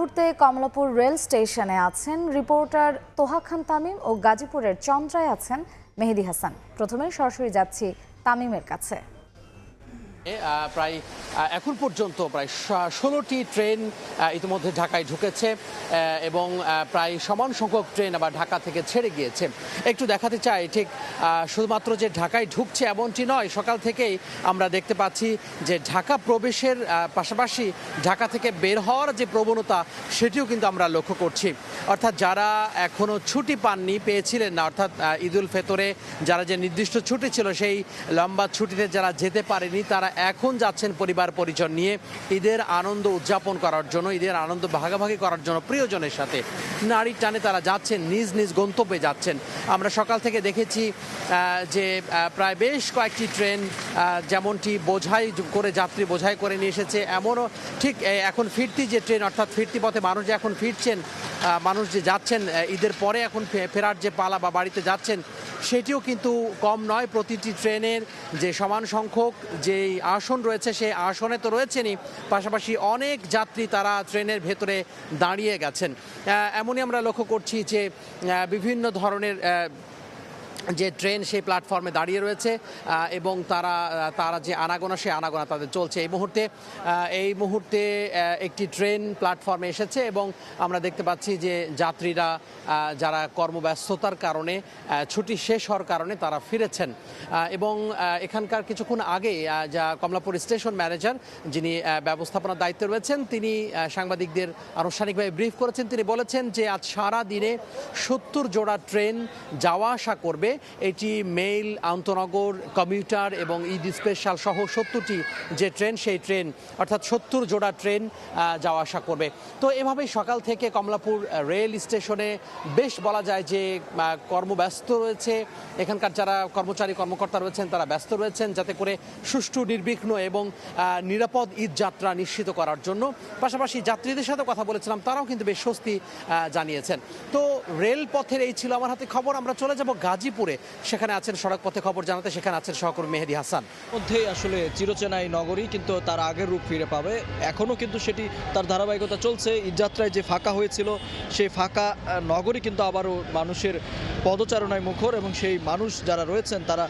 মুহূর্তে কমলাপুর রেল স্টেশনে আছেন রিপোর্টার তোহা খান তামিম ও গাজীপুরের চন্দ্রায় আছেন মেহেদী হাসান। প্রথমে সরাসরি যাচ্ছি তামিমের কাছে। প্রায় এখন পর্যন্ত প্রায় 16টি ট্রেন ইতিমধ্যে ঢাকায় ঢুকেছে এবং প্রায় সমান সংখ্যক ট্রেন আবার ঢাকা থেকে ছেড়ে গিয়েছে। একটু দেখাতে চাই, ঠিক শুধুমাত্র যে ঢাকায় ঢুকছে এমনটি নয়, সকাল থেকেই আমরা দেখতে পাচ্ছি যে ঢাকা প্রবেশের পাশাপাশি ঢাকা থেকে বের হওয়ার যে প্রবণতা সেটিও কিন্তু আমরা লক্ষ্য করছি। অর্থাৎ যারা এখনও ছুটি পাননি, পেয়েছিলেন না, অর্থাৎ ঈদুল ফিতরে যারা যে নির্দিষ্ট ছুটি ছিল সেই লম্বা ছুটিতে যারা যেতে পারেনি, তারা এখন যাচ্ছেন পরিবার পরিজন নিয়ে ঈদের আনন্দ উদযাপন করার জন্য, ঈদের আনন্দ ভাগাভাগি করার জন্য প্রিয়জনের সাথে নারীর টানে তারা যাচ্ছেন, নিজ নিজ গন্তব্যে যাচ্ছেন। আমরা সকাল থেকে দেখেছি যে প্রায় বেশ কয়েকটি ট্রেন যেমনটি বোঝাই করে যাত্রী বোঝাই করে নিয়ে এসেছে, এমনও ঠিক এখন ফিরতি যে ট্রেন, অর্থাৎ ফিরতি পথে মানুষ যে এখন ফিরছেন, মানুষ যে যাচ্ছেন ঈদের পরে এখন ফেরার যে পালা বা বাড়িতে যাচ্ছেন, সেটিও কিন্তু কম নয়। প্রতিটি ট্রেনের যে সমান সংখ্যক যেই আসন রয়েছে সেই আসনে তো রয়েছেনই, পাশাপাশি অনেক যাত্রী তারা ট্রেনের ভেতরে দাঁড়িয়ে গেছেন। এমনই আমরা লক্ষ্য করছি যে বিভিন্ন ধরনের যে ট্রেন সেই প্ল্যাটফর্মে দাঁড়িয়ে রয়েছে এবং তারা যে আনাগোনা সেই আনাগোনা তাদের চলছে। এই মুহূর্তে একটি ট্রেন প্ল্যাটফর্মে এসেছে এবং আমরা দেখতে পাচ্ছি যে যাত্রীরা যারা কর্মব্যস্ততার কারণে ছুটি শেষ হওয়ার কারণে তারা ফিরেছেন। এবং এখানকার কিছুক্ষণ আগে যা কমলাপুর স্টেশন ম্যানেজার যিনি ব্যবস্থাপনার দায়িত্বে রয়েছেন, তিনি সাংবাদিকদের আনুষ্ঠানিকভাবে ব্রিফ করেছেন। তিনি বলেছেন যে আজ সারা দিনে 70 জোড়া ট্রেন যাওয়া আসা করবে। এটি মেইল, আন্তনগর, কমিউটার এবং ঈদ স্পেশাল সহ 70টি যে ট্রেন, সেই ট্রেন অর্থাৎ 70 জোড়া ট্রেন যাওয়া আসা করবে। তো এভাবেই সকাল থেকে কমলাপুর রেল স্টেশনে বেশ বলা যায় যে কর্মব্যস্ত রয়েছে। এখানকার যারা কর্মকর্তা রয়েছেন তারা ব্যস্ত রয়েছেন যাতে করে সুষ্ঠু, নির্বিঘ্ন এবং নিরাপদ ঈদ যাত্রা নিশ্চিত করার জন্য। পাশাপাশি যাত্রীদের সাথে কথা বলেছিলাম, তারাও কিন্তু বেশ স্বস্তি জানিয়েছেন। তো রেলপথের এই ছিল আমার হাতে খবর। আমরা চলে যাব গাজীপুরে, সেখানে আছেন সড়ক পথে খবর জানাতে, সেখানে আছেন সহকর্মী মেহেদী হাসান। মধ্যেই আসলে চিরচেনা এই নগরী কিন্তু তার আগের রূপ ফিরে পাবে। এখনও কিন্তু সেটি তার ধারাবাহিকতা চলছে। ঈদযাত্রায় যে ফাঁকা হয়েছিল সেই ফাঁকা নগরী কিন্তু আবারও মানুষের পদচারণায় মুখর এবং সেই মানুষ যারা রয়েছেন তারা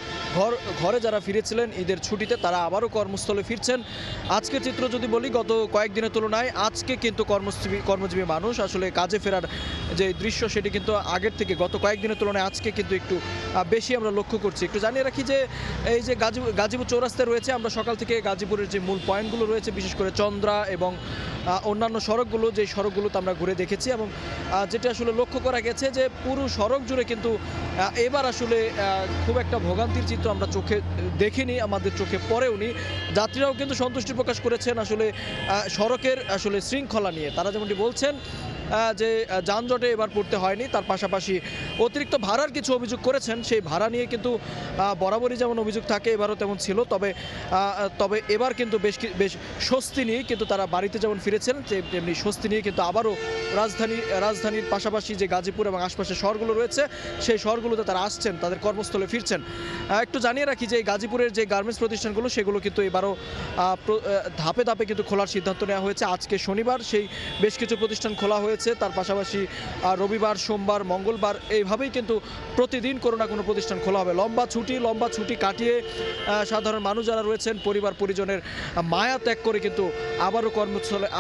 ঘরে যারা ফিরেছিলেন ঈদের ছুটিতে তারা আবারও কর্মস্থলে ফিরছেন। আজকের চিত্র যদি বলি, গত কয়েকদিনের তুলনায় আজকে কিন্তু কর্মজীবী মানুষ আসলে কাজে ফেরার যে দৃশ্য সেটি কিন্তু আগের থেকে গত কয়েকদিনের তুলনায় আজকে কিন্তু একটু বেশি আমরা লক্ষ্য করছি। একটু জানিয়ে রাখি যে এই যে গাজীপুর চৌরাস্তায় রয়েছে, আমরা সকাল থেকে গাজীপুরের যে মূল পয়েন্টগুলো রয়েছে, বিশেষ করে চন্দ্রা এবং অন্যান্য সড়কগুলো, যে সড়কগুলোতে আমরা ঘুরে দেখেছি এবং যেটা আসলে লক্ষ্য করা গেছে যে পুরো সড়ক জুড়ে কিন্তু এবার আসলে খুব একটা ভোগান্তির চিত্র আমরা চোখে দেখিনি, আমাদের চোখে পড়েওনি। যাত্রীরাও কিন্তু সন্তুষ্টি প্রকাশ করেছেন আসলে সড়কের আসলে শৃঙ্খলা নিয়ে। তারা যেমনটি বলছেন যে যানজটে এবার পড়তে হয়নি, তার পাশাপাশি অতিরিক্ত ভাড়ার কিছু অভিযোগ করেছেন। সেই ভাড়া নিয়ে কিন্তু বরাবরই যেমন অভিযোগ থাকে এবারও তেমন ছিল, তবে এবার কিন্তু বেশ স্বস্তি নিয়ে কিন্তু তারা বাড়িতে যেমন ফিরেছেন তেমনি স্বস্তি নিয়ে কিন্তু আবারও রাজধানীর পাশাপাশি যে গাজীপুর এবং আশপাশের শহরগুলো রয়েছে সেই শহরগুলোতে তারা আসছেন, তাদের কর্মস্থলে ফিরছেন। একটু জানিয়ে রাখি যে গাজীপুরের যে গার্মেন্টস প্রতিষ্ঠানগুলো সেগুলো কিন্তু এবারও ধাপে ধাপে কিন্তু খোলার সিদ্ধান্ত নেওয়া হয়েছে। আজকে শনিবার সেই বেশ কিছু প্রতিষ্ঠান খোলা হয়েছে, তার পাশাপাশি রবিবার, সোমবার, মঙ্গলবার এইভাবেই কিন্তু প্রতিদিন কোনো না কোনো প্রতিষ্ঠান খোলা হবে। লম্বা ছুটি কাটিয়ে সাধারণ মানুষ যারা রয়েছেন পরিবার পরিজনের মায়া ত্যাগ করে কিন্তু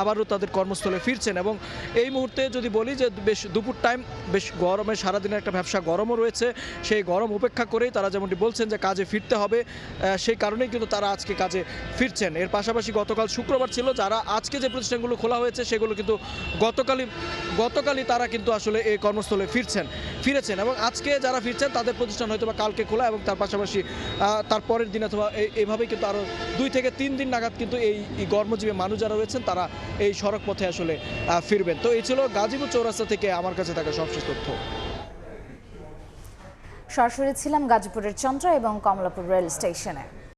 আবারও তাদের কর্মস্থলে ফিরছেন। এবং এই মুহূর্তে যদি বলি যে বেশ দুপুর টাইম, বেশ গরমে সারাদিনের একটা ব্যবসা গরমও রয়েছে, সেই গরম উপেক্ষা করেই তারা যেমনটি বলছেন যে কাজে ফিরতে হবে, সেই কারণেই কিন্তু তারা আজকে কাজে ফিরছেন। এর পাশাপাশি গতকাল শুক্রবার ছিল, যারা আজকে যে প্রতিষ্ঠানগুলো খোলা হয়েছে সেগুলো কিন্তু গতকালই তারা কিন্তু আসলে এই কর্মস্থলে ফিরেছেন এবং আজকে যারা ফিরছেন তাদের প্রতিষ্ঠান হয়তো বা কালকে খোলা এবং তার পাশাপাশি তার পরের দিন অথবা এইভাবেই কিন্তু আরও 2 থেকে 3 দিন নাগাদ কিন্তু এই কর্মজীবী মানুষ যারা রয়েছেন তারা এই সড়ক পথে আসলে ফিরবেন। তো এই ছিল গাজীপুর চৌরাস্তা থেকে আমার কাছে থাকা সবশেষ তথ্য। সরাসরি ছিলাম গাজীপুরের চন্দ্রা এবং কমলাপুর রেল স্টেশনে।